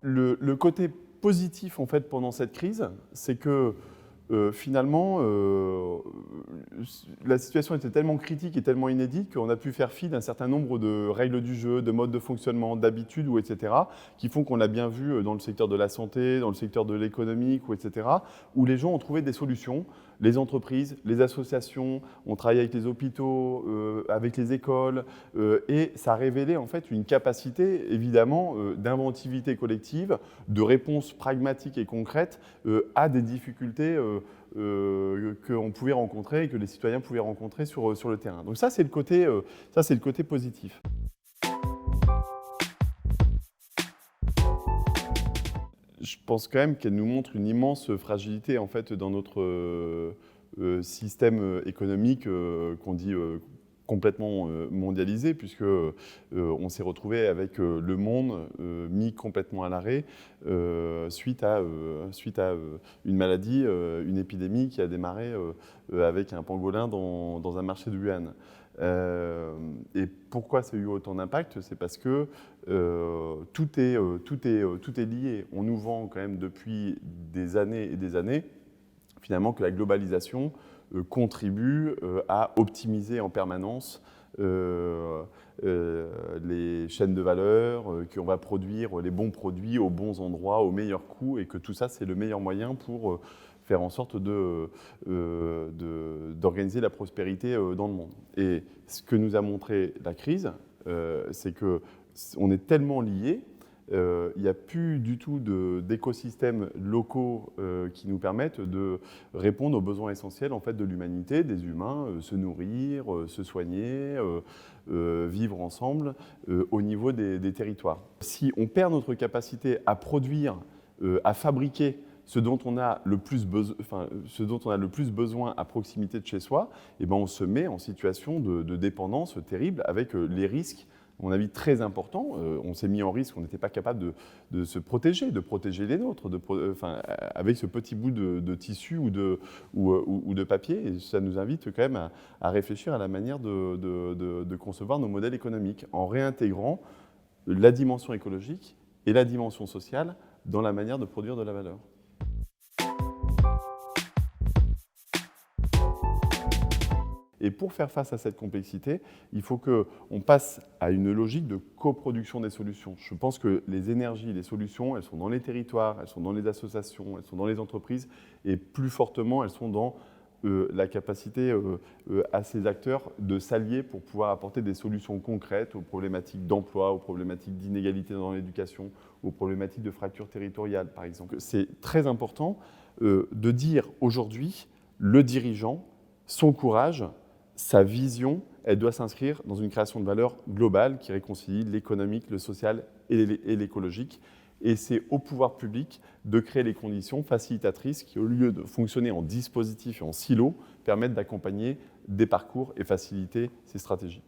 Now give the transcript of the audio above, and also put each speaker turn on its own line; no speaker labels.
Le côté positif en fait pendant cette crise, c'est que finalement, la situation était tellement critique et tellement inédite qu'on a pu faire fi d'un certain nombre de règles du jeu, de modes de fonctionnement, d'habitudes, etc., qui font qu'on l'a bien vu dans le secteur de la santé, dans le secteur de l'économique, etc., où les gens ont trouvé des solutions. Les entreprises, les associations, on travaille avec les hôpitaux, avec les écoles, et ça a révélé en fait une capacité évidemment d'inventivité collective, de réponse pragmatique et concrète à des difficultés qu'on pouvait rencontrer et que les citoyens pouvaient rencontrer sur le terrain. Donc ça, c'est le côté positif. Je pense quand même qu'elle nous montre une immense fragilité en fait, dans notre système économique qu'on dit complètement mondialisé, puisque on s'est retrouvé avec le monde mis complètement à l'arrêt suite à une maladie, une épidémie qui a démarré avec un pangolin dans un marché de Wuhan. Et pourquoi ça a eu autant d'impact? C'est parce que tout est lié. On nous vend quand même depuis des années et des années, finalement, que la globalisation contribue à optimiser en permanence les chaînes de valeur, qu'on va produire les bons produits aux bons endroits, au meilleur coût, et que tout ça, c'est le meilleur moyen pour faire en sorte d'organiser la prospérité dans le monde. Et ce que nous a montré la crise, c'est qu'on est tellement liés, il n'y a plus du tout d'écosystèmes locaux qui nous permettent de répondre aux besoins essentiels en fait, de l'humanité, des humains, se nourrir, se soigner, vivre ensemble au niveau des territoires. Si on perd notre capacité à produire, à fabriquer ce dont on a le plus besoin à proximité de chez soi, eh ben on se met en situation de dépendance terrible avec les risques, à mon avis, très importants. On s'est mis en risque, on n'était pas capable de se protéger, de protéger les nôtres, avec ce petit bout de tissu ou de papier. Et ça nous invite quand même à réfléchir à la manière de concevoir nos modèles économiques en réintégrant la dimension écologique et la dimension sociale dans la manière de produire de la valeur. Et pour faire face à cette complexité, il faut qu'on passe à une logique de coproduction des solutions. Je pense que les énergies, les solutions, elles sont dans les territoires, elles sont dans les associations, elles sont dans les entreprises, et plus fortement, elles sont dans la capacité à ces acteurs de s'allier pour pouvoir apporter des solutions concrètes aux problématiques d'emploi, aux problématiques d'inégalité dans l'éducation, aux problématiques de fracture territoriale, par exemple. C'est très important de dire aujourd'hui, le dirigeant, son courage, sa vision, elle doit s'inscrire dans une création de valeur globale qui réconcilie l'économique, le social et l'écologique. Et c'est au pouvoir public de créer les conditions facilitatrices qui, au lieu de fonctionner en dispositif et en silo, permettent d'accompagner des parcours et faciliter ces stratégies.